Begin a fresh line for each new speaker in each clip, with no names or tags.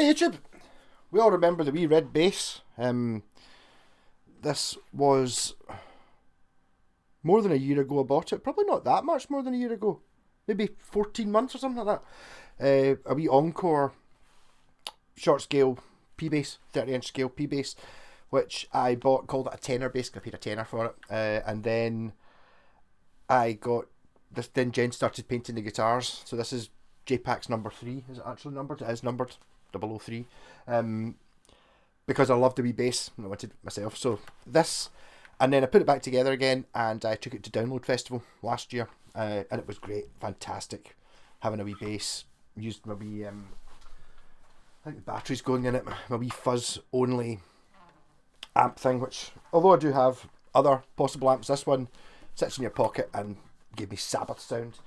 YouTube. We all remember the wee red bass. This was more than a year ago I bought it. Probably not that much more than a year ago. Maybe 14 months or something like that. A wee Encore short scale P bass, 30-inch scale P bass, which I bought, called it a tenor bass, I paid a tenner for it. And then I got this. Then Jen started painting the guitars. So this is J-Pack's number 3. Is it actually numbered? It is numbered, 003. Because I loved the wee bass and I wanted it myself. So this, and then I put it back together again and I took it to Download Festival last year. And it was great, fantastic. Having a wee bass, used my wee, I think the battery's going in it, my wee fuzz only amp thing, which, although I do have other possible amps, this one sits in your pocket and gave me Sabbath sound.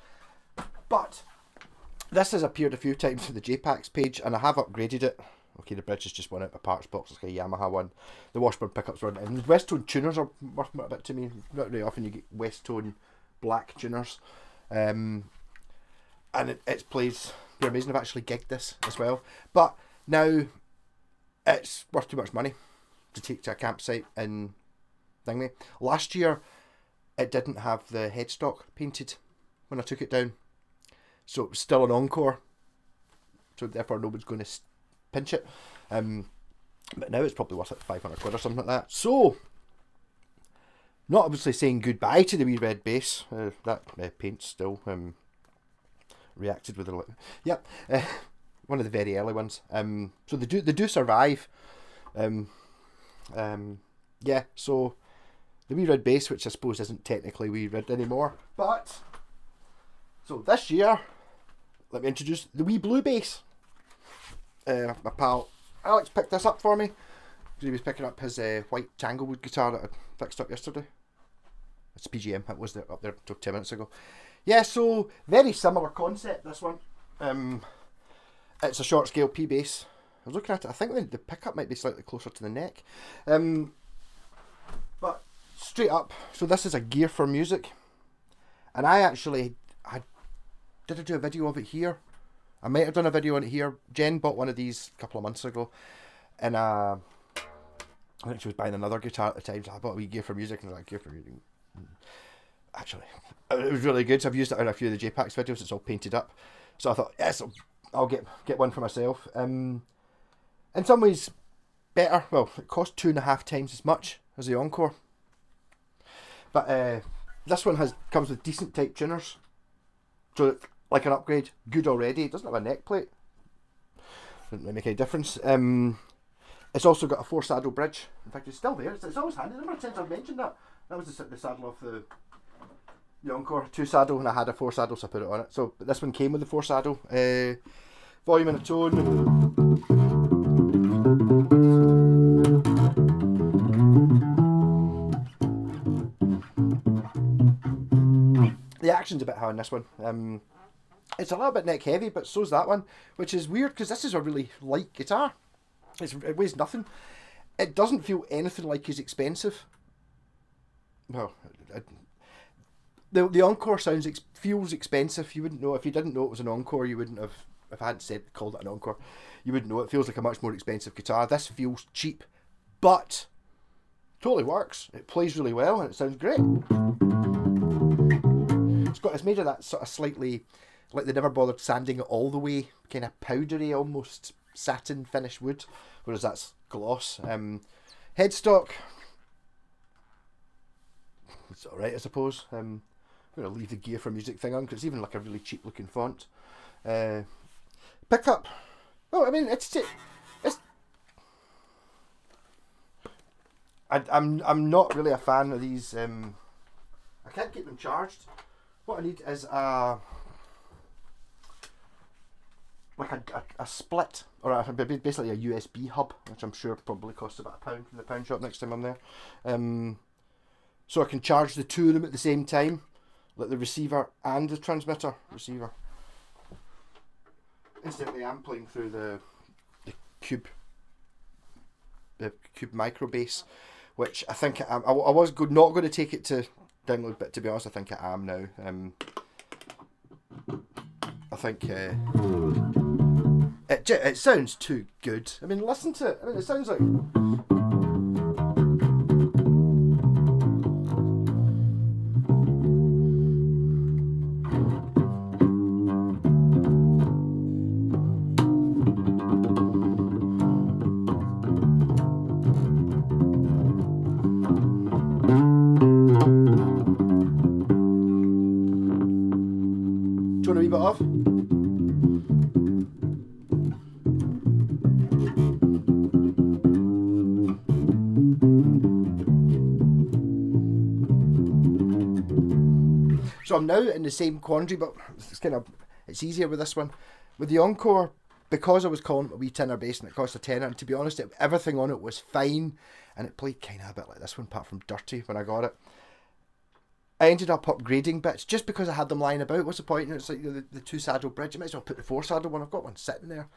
But this has appeared a few times on the J-Packs page and I have upgraded it. Okay, the bridge is just one out of my parts box, like a Yamaha one. The Washburn pickups were, and Westtone tuners are worth a bit to me. Not very often you get Westtone black tuners. And it plays, they're amazing. I've actually gigged this as well. But now it's worth too much money to take to a campsite in Thingy. Last year it didn't have the headstock painted when I took it down. So it was still an Encore. So therefore nobody's going to pinch it. But now it's probably worth it £500 or something like that. So, not obviously saying goodbye to the wee red bass. That paint still reacted with a yep, one of the very early ones. So they do survive. Yeah. So the wee red bass, which I suppose isn't technically wee red anymore, but so this year, let me introduce the wee blue bass. My pal Alex picked this up for me because he was picking up his white Tanglewood guitar that I fixed up yesterday. It's PGM, it was up there till 10 minutes ago. Yeah, so very similar concept, this one. It's a short scale P bass. I was looking at it, I think the pickup might be slightly closer to the neck. But straight up, so this is a Gear for Music. And did I do a video of it here? I might have done a video on it here. Jen bought one of these a couple of months ago. And I think she was buying another guitar at the time. So I bought a wee Gear for Music and I was like, Gear for Music. Actually, it was really good. So I've used it in a few of the J-Packs videos. It's all painted up. So I thought, yes, I'll get one for myself. In some ways, better. Well, it cost 2.5 times as much as the Encore. But this one comes with decent type tuners. So it's like an upgrade, good already. It doesn't have a neck plate. Doesn't really make any difference. It's also got a 4-saddle bridge. In fact, it's still there. It's always handy. The number of times I've mentioned that. That was the saddle of the Encore 2-saddle, and I had a 4-saddle, so I put it on it. So but this one came with the 4-saddle. Volume and a tone. The action's a bit high on this one. It's a little bit neck heavy, but so's that one, which is weird because this is a really light guitar. It weighs nothing. It doesn't feel anything like it's expensive. Well, the Encore feels expensive. You wouldn't know if you didn't know it was an Encore. You wouldn't have, if I hadn't called it an Encore, you wouldn't know. It feels like a much more expensive guitar. This feels cheap, but totally works. It plays really well and it sounds great. It's made of that sort of slightly, like they never bothered sanding it all the way, kind of powdery, almost satin finish wood, whereas that's gloss. Headstock, it's alright, I suppose. I'm going to leave the Gear for Music thing on because it's even like a really cheap looking font. Pickup, well, I mean, it's I'm not really a fan of these. I can't keep them charged. What I need is a split, or basically a USB hub, which I'm sure probably costs about £1 in the pound shop next time I'm there. So I can charge the two of them at the same time, like the receiver and the transmitter receiver. Instantly I'm playing through the Cube micro bass, which I think I was not going to take it to download, but to be honest, I think I am now. I think It sounds too good. I mean, listen to it. I mean, it sounds like. Do you want a wee bit off? So I'm now in the same quandary, but it's easier with this one. With the Encore, because I was calling it a wee tenor bass and it cost a tenner, and to be honest, everything on it was fine, and it played kind of a bit like this one, apart from dirty when I got it. I ended up upgrading bits just because I had them lying about. What's the point? It's like the 2-saddle bridge. I might as well put the 4-saddle one. I've got one sitting there.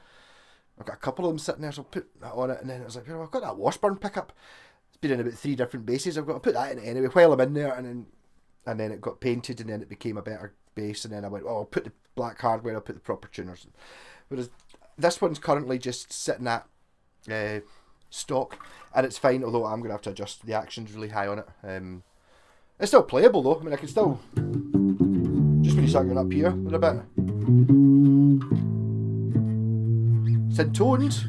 I've got a couple of them sitting there, so I'll put that on it. And then I was like, I've got that Washburn pickup. It's been in about 3 different basses. I've got to put that in it anyway while I'm in there, and then it got painted, and then it became a better bass. And then I went, I'll put the black hardware. I'll put the proper tuners. Whereas this one's currently just sitting at stock, and it's fine. Although I'm gonna have to adjust the actions really high on it. It's still playable though. I mean, I can still, just when you start going up here a little bit, it's in tones.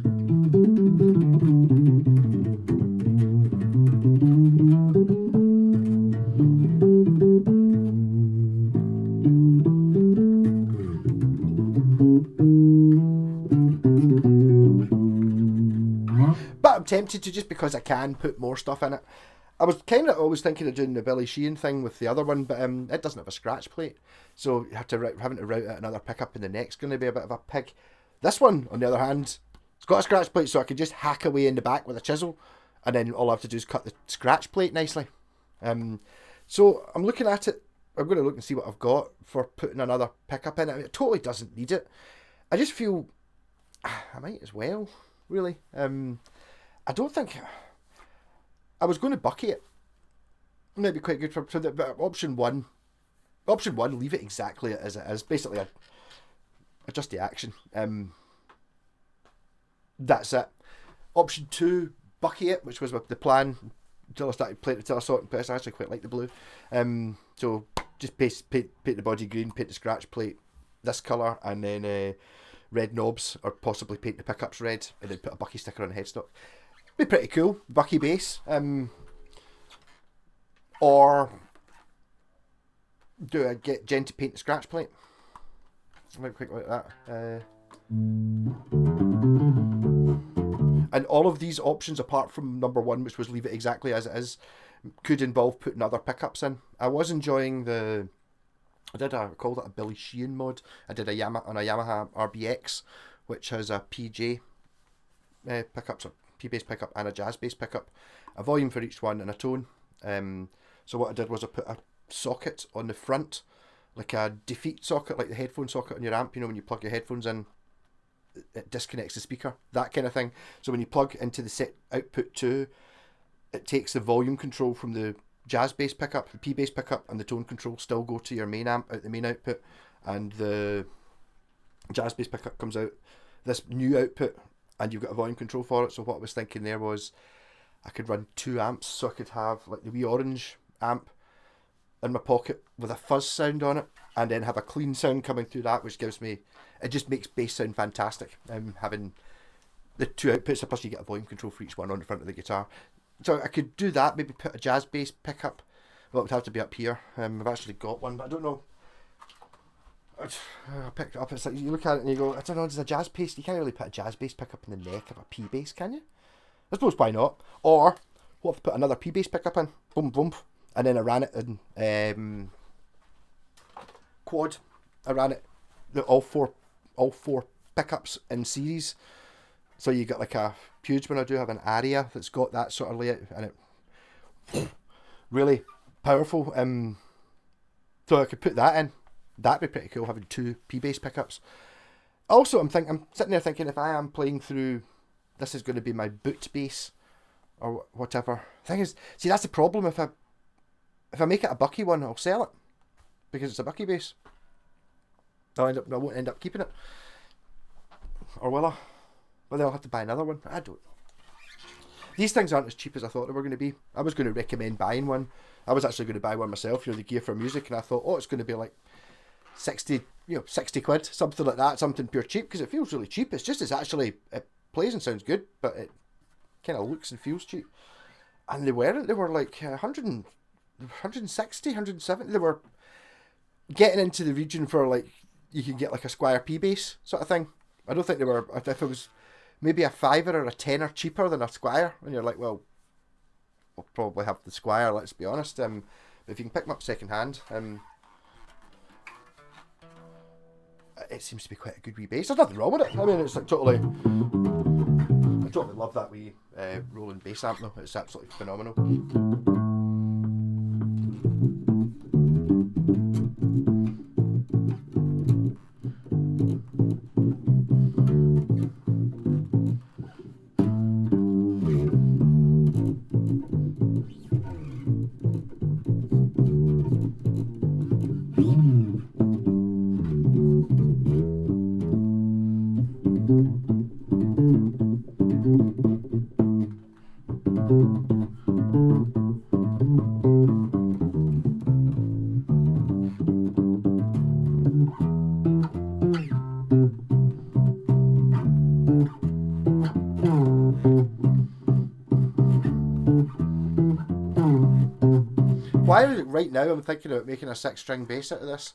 But I'm tempted to, just because I can, put more stuff in it. I was kind of always thinking of doing the Billy Sheehan thing with the other one, but it doesn't have a scratch plate, so you have to having to route out another pickup in the neck's going to be a bit of a pig. This one, on the other hand, it's got a scratch plate, so I could just hack away in the back with a chisel, and then all I have to do is cut the scratch plate nicely. So I'm looking at it. I'm going to look and see what I've got for putting another pickup in it. I mean, it totally doesn't need it. I just feel I might as well, really. I don't think. I was going to bucky it. Maybe quite good for but option one, leave it exactly as it is. Basically, adjust the action. That's it. Option 2, bucky it, which was the plan until I started playing, until I saw it in person. I actually quite like the blue. So just paint the body green, paint the scratch plate this colour, and then red knobs, or possibly paint the pickups red, and then put a bucky sticker on the headstock. Be pretty cool, bucky bass. Or get Jen to paint the scratch plate. I might quick like that. And all of these options, apart from number 1, which was leave it exactly as it is, could involve putting other pickups in. I was enjoying I called it a Billy Sheehan mod. I did on a Yamaha RBX, which has a PJ pickups, or P-bass pickup and a jazz bass pickup, a volume for each one and a tone. So what I did was I put a socket on the front, like a defeat socket, like the headphone socket on your amp. You know, when you plug your headphones in, it disconnects the speaker, that kind of thing. So when you plug into the set output 2, it takes the volume control from the jazz bass pickup, the P-bass pickup, and the tone control still go to your main amp out the main output, and the jazz bass pickup comes out this new output, and you've got a volume control for it. So what I was thinking there was I could run 2 amps, so I could have like the wee orange amp in my pocket with a fuzz sound on it, and then have a clean sound coming through that, which gives me, it just makes bass sound fantastic. Having the 2 outputs, plus you get a volume control for each one on the front of the guitar. So I could do that, maybe put a jazz bass pickup. Well, it would have to be up here. I've actually got one, but I don't know. I picked it up. It's like you look at it and you go, I don't know, does a jazz bass, you can't really put a jazz bass pickup in the neck of a P bass, can you? I suppose why not? Or what if I put another P bass pickup in, boom boom, and then I ran it in quad. I ran it all four pickups in series. So you got like a huge one. I do have an Aria that's got that sort of layout, and it really powerful. So I could put that in. That'd be pretty cool, having 2 P-bass pickups. Also, I'm sitting there thinking, if I am playing through, this is going to be my boot bass or whatever. Thing is, see, that's the problem. If I make it a bucky one, I'll sell it because it's a bucky bass. I won't end up keeping it. Or will I? Well, then I'll have to buy another one. I don't know. These things aren't as cheap as I thought they were going to be. I was going to recommend buying one. I was actually going to buy one myself, the gear for music, and I thought, oh, it's going to be like 60 quid, something like that, something pure cheap, because it feels really cheap. It's just, it plays and sounds good, but it kind of looks and feels cheap. And they weren't. They were like 160, 170. They were getting into the region for like, you can get like a Squire P bass sort of thing. I don't think they were, if it was maybe a fiver or a tenner cheaper than a Squire, and you're like, well, we'll probably have the Squire, let's be honest. But if you can pick them up second hand, it seems to be quite a good wee bass. There's nothing wrong with it. I mean, it's like totally, I totally love that wee Roland bass amp though. It's absolutely phenomenal. Why right now I'm thinking about making a 6-string bass out of this?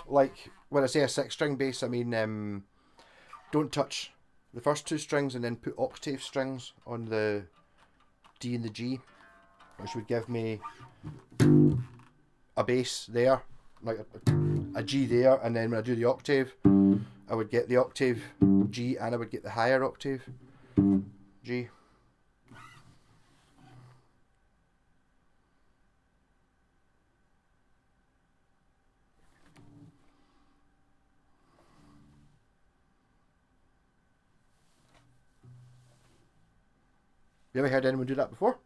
Like, when I say a 6-string bass, I mean don't touch the first 2 strings and then put octave strings on the D and the G, which would give me a bass there, like a G there, and then when I do the octave, I would get the octave G and I would get the higher octave G. You ever heard anyone do that before?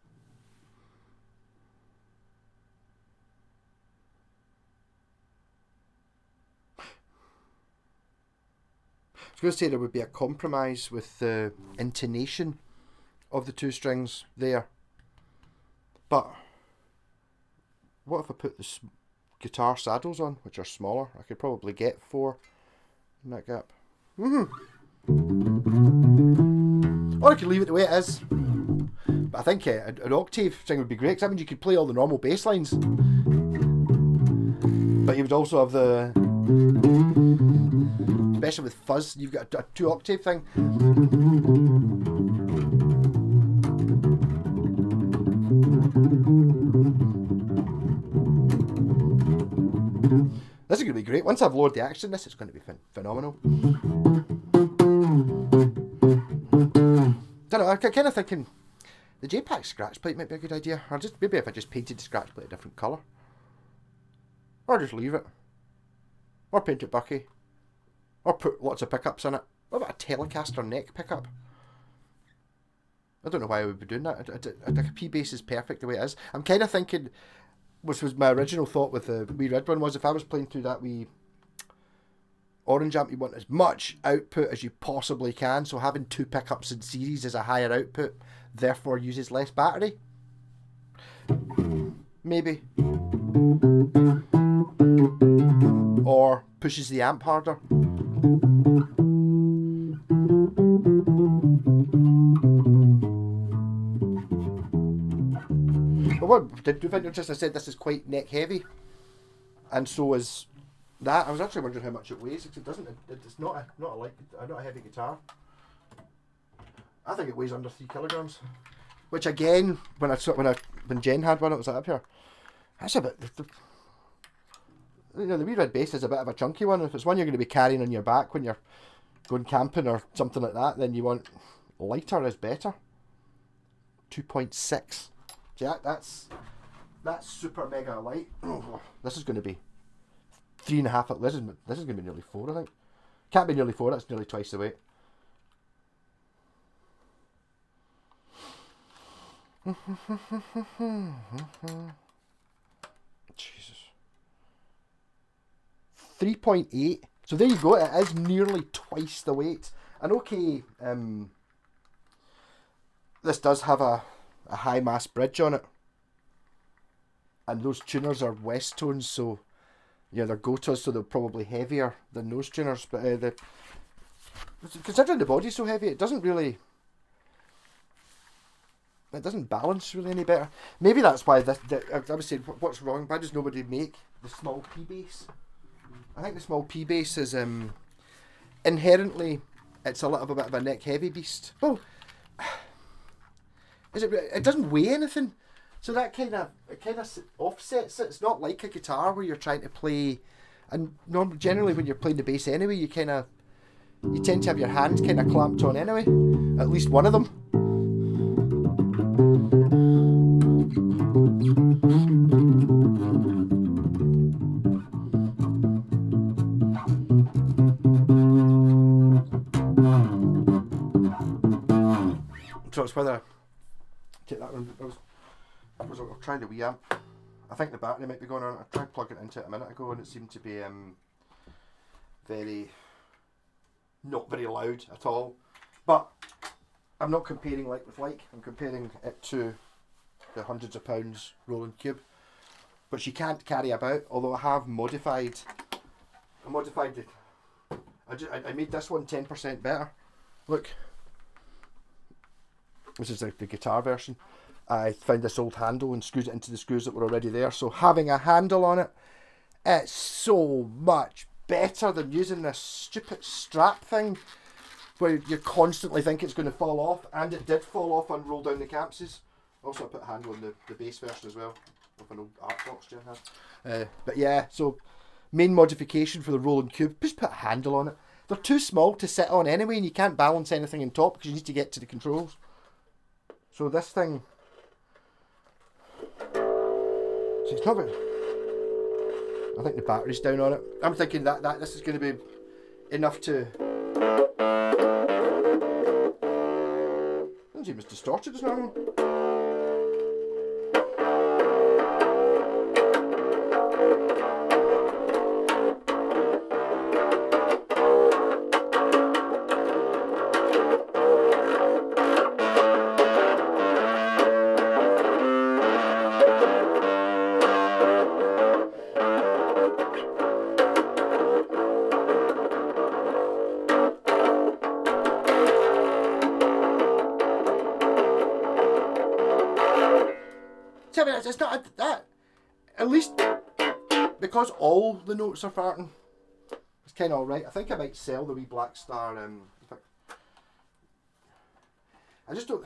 I was going to say there would be a compromise with the intonation of the 2 strings there. But what if I put the guitar saddles on, which are smaller? I could probably get 4 in that gap. Or I could leave it the way it is. But I think an octave thing would be great, because that means you could play all the normal bass lines. But you would also have the, especially with fuzz, you've got a 2 octave thing. This is going to be great. Once I've lowered the action, this is going to be phenomenal. Don't know, I'm kind of thinking the JPAC scratch plate might be a good idea. Or just maybe if I just painted the scratch plate a different colour. Or just leave it. Or paint it bucky. Or put lots of pickups in it. What about a Telecaster neck pickup? I don't know why I would be doing that. A P bass is perfect the way it is. I'm kind of thinking, which was my original thought with the wee red one, was if I was playing through that wee orange amp, you want as much output as you possibly can, so having 2 pickups in series is a higher output, therefore uses less battery. Maybe. Or pushes the amp harder. But what did you think? Just I said this is quite neck heavy, and so is that. I was actually wondering how much it weighs. It doesn't. It's not a heavy guitar. I think it weighs under 3 kilograms. Which again, when Jen had one, it was up here. That's a bit. The wee red bass is a bit of a chunky one. If it's one you're going to be carrying on your back when you're going camping or something like that, then you want lighter is better. 2.6. See, that's super mega light. Oh, this is going to be 3.5. This is going to be nearly 4, I think. Can't be nearly 4. That's nearly twice the weight. Jesus. 3.8. So there you go. It is nearly twice the weight. And okay, this does have a high mass bridge on it. And those tuners are West tones, so yeah, they're Gotas, so they're probably heavier than those tuners. But considering the body's so heavy, it doesn't balance really any better. Maybe that's why I was saying, what's wrong? Why does nobody make the small P bass? I think the small P bass is inherently, it's a little bit of a neck heavy beast. Well, it doesn't weigh anything, so that kind of offsets it. It's not like a guitar where you're trying to play, and generally when you're playing the bass anyway, you tend to have your hands kind of clamped on anyway, at least one of them. So it's whether take that one. I'll try the wee amp. I think the battery might be going on. I tried plugging it into it a minute ago and it seemed to be not very loud at all. But I'm not comparing like with like. I'm comparing it to the hundreds of pounds Roland Cube, which you can't carry about. Although I have modified it. I made this one 10% better. Look. This is the guitar version. I found this old handle and screwed it into the screws that were already there. So having a handle on it, it's so much better than using this stupid strap thing where you constantly think it's going to fall off. And it did fall off and roll down the campuses. Also I put a handle on the bass version as well, with an old art box Jen had. But yeah, so main modification for the Roland Cube, just put a handle on it. They're too small to sit on anyway, and you can't balance anything on top because you need to get to the controls. So this thing, so it's not very, I think the battery's down on it. I'm thinking that this is going to be enough to, doesn't seem as distorted as normal. It's not that. At least because all the notes are farting, it's kind of alright. I think I might sell the wee Black Star. I just don't.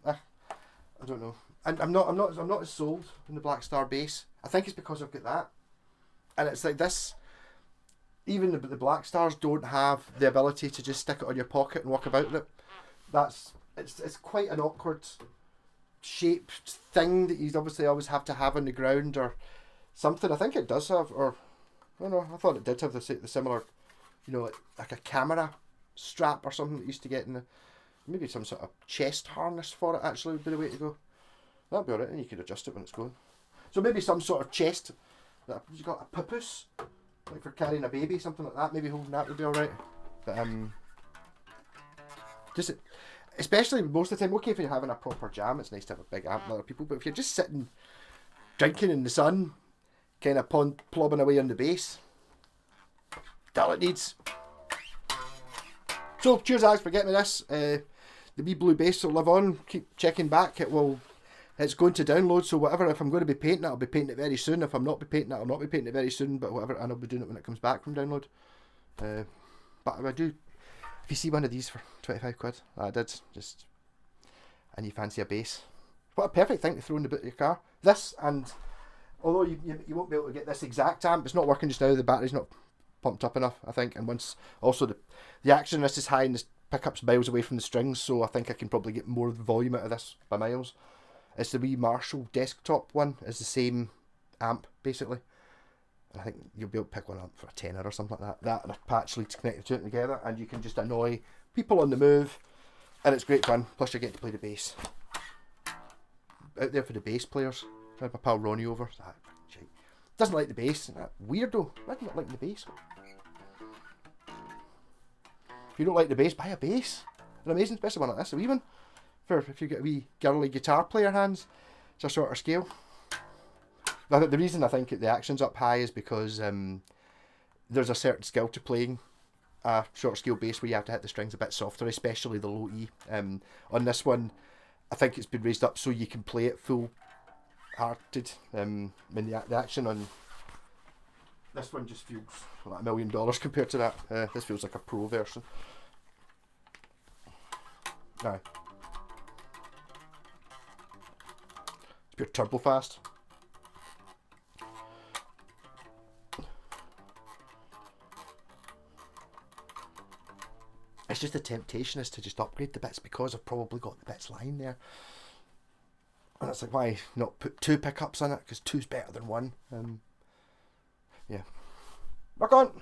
I don't know. And I'm not as sold on the Black Star bass. I think it's because I've got that, and it's like this. Even the Black Stars don't have the ability to just stick it on your pocket and walk about with it. It's quite an awkward shaped thing that you obviously always have to have on the ground or something. I think it does have, or I don't know, I thought it did have the similar, like a camera strap or something that used to get in maybe some sort of chest harness for it actually would be the way to go. That'd be alright, and you could adjust it when it's going. So maybe some sort of chest, you got a papoose, like for carrying a baby, something like that, maybe holding that would be alright. But just especially most of the time, okay, if you're having a proper jam, it's nice to have a big amp and other people, but if you're just sitting, drinking in the sun, kind of plobbing away on the bass, that's all it needs. So, cheers Alex for getting me this. The wee blue bass will live on, keep checking back, it's going to download, so whatever, if I'm going to be painting it, I'll be painting it very soon. If I'm not be painting it, I'll not be painting it very soon, but whatever, and I'll be doing it when it comes back from download. But I do, if you see one of these for 25 quid, I did, and you fancy a bass, what a perfect thing to throw in the boot of your car. This, and although you won't be able to get this exact amp, it's not working just now, the battery's not pumped up enough, I think, and once, also the action this is high and this pickup's miles away from the strings, so I think I can probably get more volume out of this by miles. It's the wee Marshall desktop one, it's the same amp, basically. I think you'll be able to pick one up for a tenner or something like that. That and a patch lead to connect the two together, and you can just annoy people on the move, and it's great fun. Plus, you get to play the bass. out there for the bass players. I had my pal Ronnie over. Doesn't like the bass. Weirdo. Imagine not liking the bass. If you don't like the bass, buy a bass. They're amazing, especially one like this, a wee one. For if you get a wee girly guitar player hands, it's a shorter scale. The reason I think the action's up high is because there's a certain skill to playing a short scale bass where you have to hit the strings a bit softer, especially the low E. On this one, I think it's been raised up so you can play it full hearted. When the action on this one just feels like $1 million compared to that. This feels like a pro version. Now, it's pure turbo fast. It's just the temptation is to just upgrade the bits because I've probably got the bits lying there. And it's like, why not put 2 pickups on it? Because 2's better than 1. Yeah. Rock on!